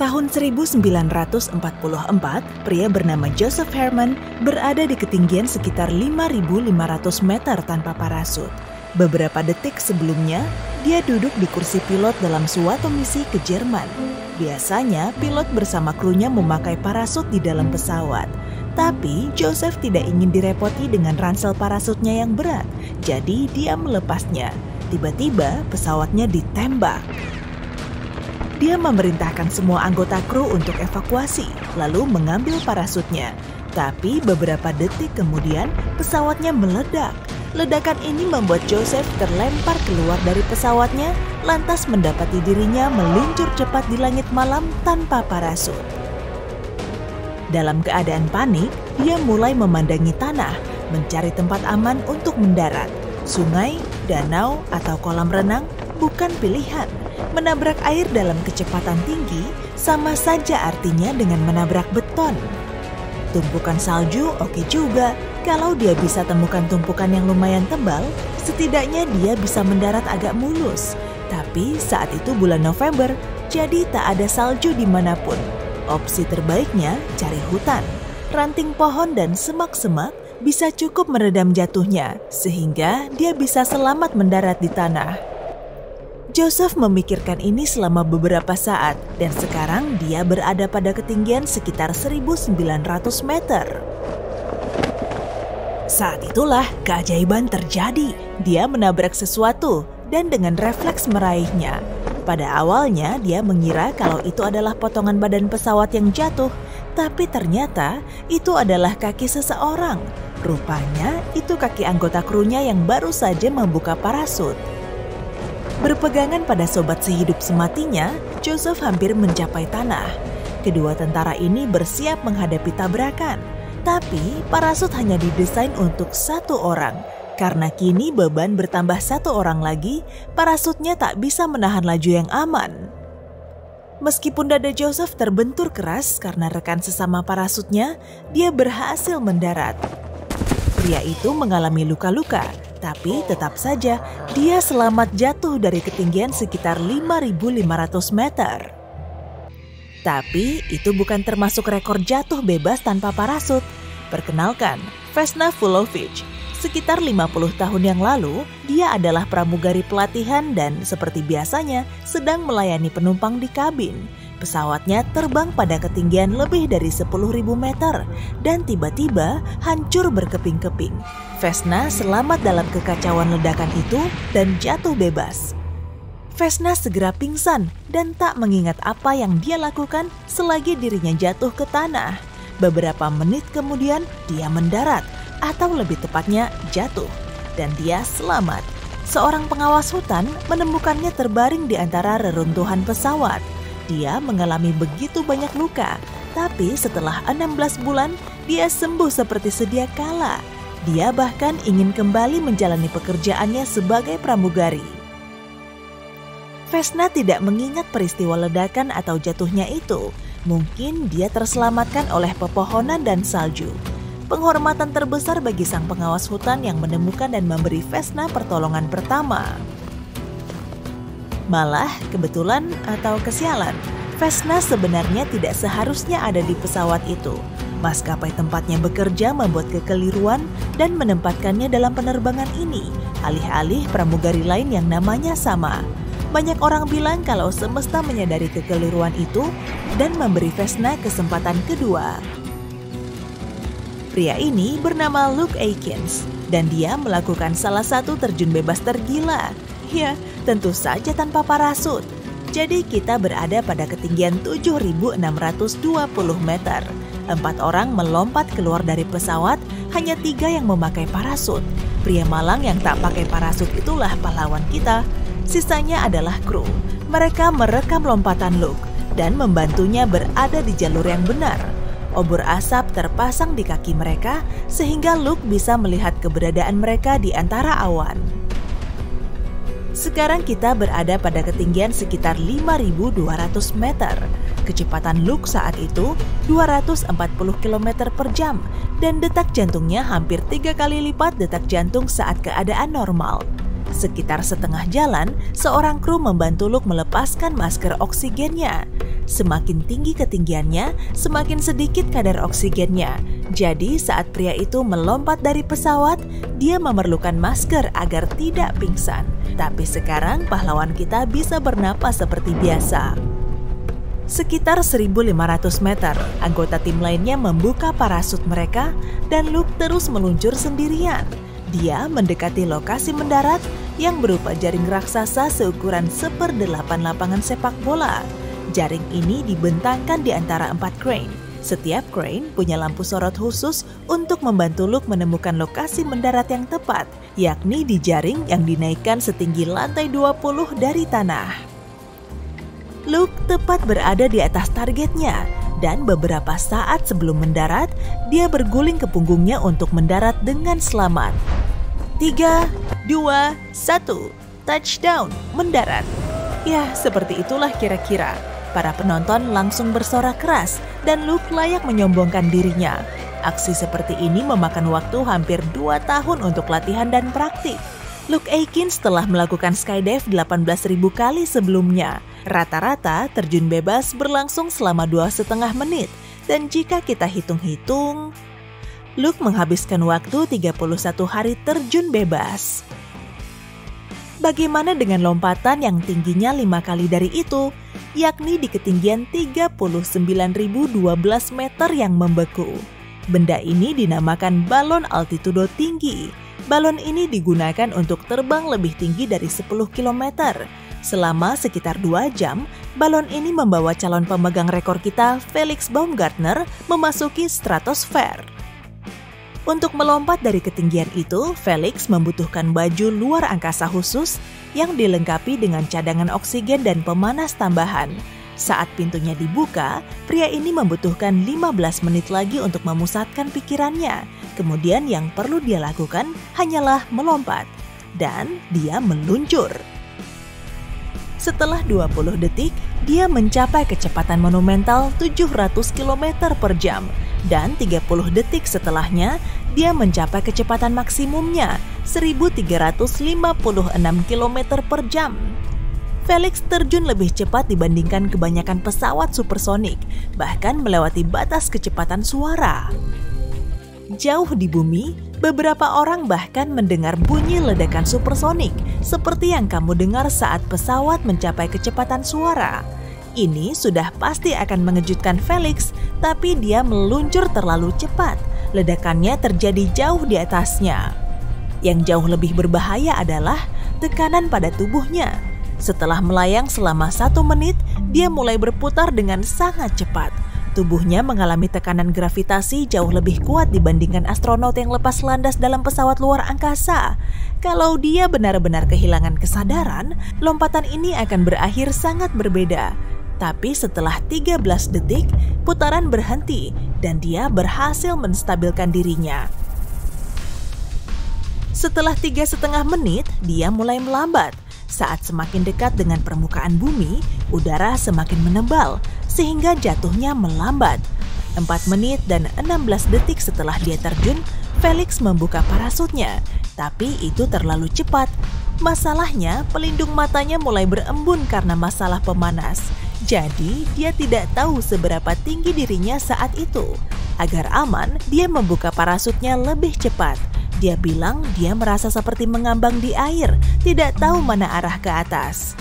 Tahun 1944, pria bernama Joseph Herman berada di ketinggian sekitar 5.500 meter tanpa parasut. Beberapa detik sebelumnya, dia duduk di kursi pilot dalam suatu misi ke Jerman. Biasanya, pilot bersama krunya memakai parasut di dalam pesawat. Tapi, Joseph tidak ingin direpoti dengan ransel parasutnya yang berat, jadi dia melepasnya. Tiba-tiba, pesawatnya ditembak. Dia memerintahkan semua anggota kru untuk evakuasi, lalu mengambil parasutnya. Tapi beberapa detik kemudian, pesawatnya meledak. Ledakan ini membuat Joseph terlempar keluar dari pesawatnya, lantas mendapati dirinya meluncur cepat di langit malam tanpa parasut. Dalam keadaan panik, dia mulai memandangi tanah, mencari tempat aman untuk mendarat. Sungai, danau, atau kolam renang bukan pilihan. Menabrak air dalam kecepatan tinggi sama saja artinya dengan menabrak beton. Tumpukan salju oke juga. Kalau dia bisa temukan tumpukan yang lumayan tebal, setidaknya dia bisa mendarat agak mulus. Tapi saat itu bulan November, jadi tak ada salju dimanapun. Opsi terbaiknya cari hutan. Ranting pohon dan semak-semak bisa cukup meredam jatuhnya, sehingga dia bisa selamat mendarat di tanah. Joseph memikirkan ini selama beberapa saat, dan sekarang dia berada pada ketinggian sekitar 1.900 meter. Saat itulah keajaiban terjadi. Dia menabrak sesuatu dan dengan refleks meraihnya. Pada awalnya dia mengira kalau itu adalah potongan badan pesawat yang jatuh, tapi ternyata itu adalah kaki seseorang. Rupanya itu kaki anggota krunya yang baru saja membuka parasut. Berpegangan pada sobat sehidup sematinya, Joseph hampir mencapai tanah. Kedua tentara ini bersiap menghadapi tabrakan. Tapi parasut hanya didesain untuk satu orang. Karena kini beban bertambah satu orang lagi, parasutnya tak bisa menahan laju yang aman. Meskipun dada Joseph terbentur keras karena rekan sesama parasutnya, dia berhasil mendarat. Pria itu mengalami luka-luka. Tapi tetap saja dia selamat jatuh dari ketinggian sekitar 5.500 meter. Tapi itu bukan termasuk rekor jatuh bebas tanpa parasut. Perkenalkan, Vesna Vulovic. Sekitar 50 tahun yang lalu, dia adalah pramugari pelatihan dan seperti biasanya sedang melayani penumpang di kabin. Pesawatnya terbang pada ketinggian lebih dari 10.000 meter dan tiba-tiba hancur berkeping-keping. Vesna selamat dalam kekacauan ledakan itu dan jatuh bebas. Vesna segera pingsan dan tak mengingat apa yang dia lakukan selagi dirinya jatuh ke tanah. Beberapa menit kemudian dia mendarat, atau lebih tepatnya jatuh, dan dia selamat. Seorang pengawas hutan menemukannya terbaring di antara reruntuhan pesawat. Dia mengalami begitu banyak luka, tapi setelah 16 bulan, dia sembuh seperti sedia kala. Dia bahkan ingin kembali menjalani pekerjaannya sebagai pramugari. Vesna tidak mengingat peristiwa ledakan atau jatuhnya itu. Mungkin dia terselamatkan oleh pepohonan dan salju. Penghormatan terbesar bagi sang pengawas hutan yang menemukan dan memberi Vesna pertolongan pertama. Malah, kebetulan atau kesialan, Vesna sebenarnya tidak seharusnya ada di pesawat itu. Maskapai tempatnya bekerja membuat kekeliruan dan menempatkannya dalam penerbangan ini, alih-alih pramugari lain yang namanya sama. Banyak orang bilang kalau semesta menyadari kekeliruan itu dan memberi Vesna kesempatan kedua. Pria ini bernama Luke Aikins, dan dia melakukan salah satu terjun bebas tergila. Ya, tentu saja tanpa parasut. Jadi kita berada pada ketinggian 7.620 meter. 4 orang melompat keluar dari pesawat, hanya 3 yang memakai parasut. Pria malang yang tak pakai parasut itulah pahlawan kita. Sisanya adalah kru. Mereka merekam lompatan Luke dan membantunya berada di jalur yang benar. Obor asap terpasang di kaki mereka sehingga Luke bisa melihat keberadaan mereka di antara awan. Sekarang kita berada pada ketinggian sekitar 5.200 meter. Kecepatan Luke saat itu 240 km per jam dan detak jantungnya hampir 3 kali lipat detak jantung saat keadaan normal. Sekitar setengah jalan, seorang kru membantu Luke melepaskan masker oksigennya. Semakin tinggi ketinggiannya, semakin sedikit kadar oksigennya. Jadi saat pria itu melompat dari pesawat, dia memerlukan masker agar tidak pingsan. Tapi sekarang pahlawan kita bisa bernapas seperti biasa. Sekitar 1.500 meter, anggota tim lainnya membuka parasut mereka dan Luke terus meluncur sendirian. Dia mendekati lokasi mendarat yang berupa jaring raksasa seukuran 1/8 lapangan sepak bola. Jaring ini dibentangkan di antara 4 crane. Setiap crane punya lampu sorot khusus untuk membantu Luke menemukan lokasi mendarat yang tepat, yakni di jaring yang dinaikkan setinggi lantai 20 dari tanah. Luke tepat berada di atas targetnya, dan beberapa saat sebelum mendarat, dia berguling ke punggungnya untuk mendarat dengan selamat. 3, 2, 1, touchdown, mendarat. Ya, seperti itulah kira-kira. Para penonton langsung bersorak keras, dan Luke layak menyombongkan dirinya. Aksi seperti ini memakan waktu hampir 2 tahun untuk latihan dan praktik. Luke Aikins telah melakukan skydive 18.000 kali sebelumnya. Rata-rata terjun bebas berlangsung selama 2,5 menit. Dan jika kita hitung-hitung, Luke menghabiskan waktu 31 hari terjun bebas. Bagaimana dengan lompatan yang tingginya 5 kali dari itu, yakni di ketinggian 39.012 meter yang membeku? Benda ini dinamakan balon altitudo tinggi. Balon ini digunakan untuk terbang lebih tinggi dari 10 km. Selama sekitar 2 jam, balon ini membawa calon pemegang rekor kita, Felix Baumgartner, memasuki stratosfer. Untuk melompat dari ketinggian itu, Felix membutuhkan baju luar angkasa khusus yang dilengkapi dengan cadangan oksigen dan pemanas tambahan. Saat pintunya dibuka, pria ini membutuhkan 15 menit lagi untuk memusatkan pikirannya. Kemudian yang perlu dia lakukan hanyalah melompat. Dan dia meluncur. Setelah 20 detik, dia mencapai kecepatan monumental 700 km per jam. Dan 30 detik setelahnya, dia mencapai kecepatan maksimumnya 1.356 km per jam. Felix terjun lebih cepat dibandingkan kebanyakan pesawat supersonik, bahkan melewati batas kecepatan suara. Jauh di bumi, beberapa orang bahkan mendengar bunyi ledakan supersonik, seperti yang kamu dengar saat pesawat mencapai kecepatan suara. Ini sudah pasti akan mengejutkan Felix, tapi dia meluncur terlalu cepat. Ledakannya terjadi jauh di atasnya. Yang jauh lebih berbahaya adalah tekanan pada tubuhnya. Setelah melayang selama 1 menit, dia mulai berputar dengan sangat cepat. Tubuhnya mengalami tekanan gravitasi jauh lebih kuat dibandingkan astronot yang lepas landas dalam pesawat luar angkasa. Kalau dia benar-benar kehilangan kesadaran, lompatan ini akan berakhir sangat berbeda. Tapi setelah 13 detik, putaran berhenti dan dia berhasil menstabilkan dirinya. Setelah 3,5 menit, dia mulai melambat. Saat semakin dekat dengan permukaan bumi, udara semakin menebal, sehingga jatuhnya melambat. 4 menit dan 16 detik setelah dia terjun, Felix membuka parasutnya, tapi itu terlalu cepat. Masalahnya, pelindung matanya mulai berembun karena masalah pemanas. Jadi, dia tidak tahu seberapa tinggi dirinya saat itu. Agar aman, dia membuka parasutnya lebih cepat. Dia bilang dia merasa seperti mengambang di air, tidak tahu mana arah ke atas.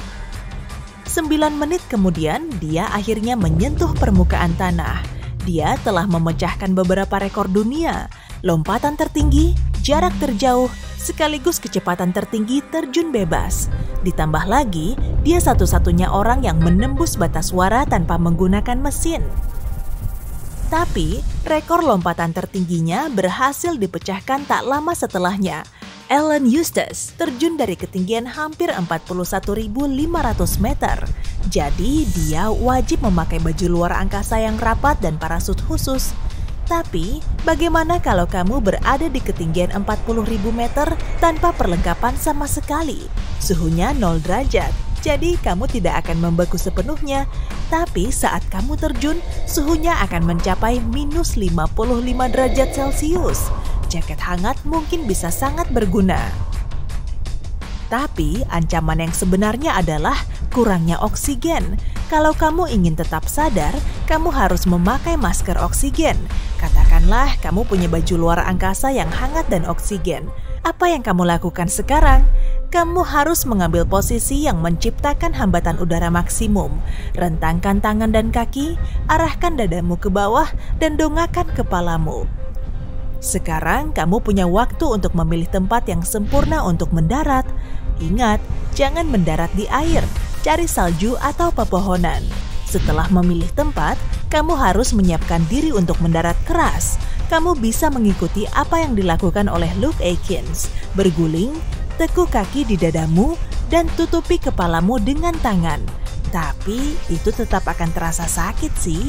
9 menit kemudian, dia akhirnya menyentuh permukaan tanah. Dia telah memecahkan beberapa rekor dunia, lompatan tertinggi, jarak terjauh, sekaligus kecepatan tertinggi terjun bebas. Ditambah lagi, dia satu-satunya orang yang menembus batas suara tanpa menggunakan mesin. Tapi, rekor lompatan tertingginya berhasil dipecahkan tak lama setelahnya. Alan Eustace terjun dari ketinggian hampir 41.500 meter. Jadi, dia wajib memakai baju luar angkasa yang rapat dan parasut khusus. Tapi, bagaimana kalau kamu berada di ketinggian 40.000 meter tanpa perlengkapan sama sekali? Suhunya 0 derajat. Jadi kamu tidak akan membeku sepenuhnya, tapi saat kamu terjun, suhunya akan mencapai minus 55 derajat Celcius. Jaket hangat mungkin bisa sangat berguna. Tapi ancaman yang sebenarnya adalah kurangnya oksigen. Kalau kamu ingin tetap sadar, kamu harus memakai masker oksigen. Katakanlah kamu punya baju luar angkasa yang hangat dan oksigen. Apa yang kamu lakukan sekarang? Kamu harus mengambil posisi yang menciptakan hambatan udara maksimum. Rentangkan tangan dan kaki, arahkan dadamu ke bawah, dan dongakkan kepalamu. Sekarang kamu punya waktu untuk memilih tempat yang sempurna untuk mendarat. Ingat, jangan mendarat di air, cari salju atau pepohonan. Setelah memilih tempat, kamu harus menyiapkan diri untuk mendarat keras. Kamu bisa mengikuti apa yang dilakukan oleh Luke Aikins. Berguling, tekuk kaki di dadamu, dan tutupi kepalamu dengan tangan. Tapi itu tetap akan terasa sakit sih.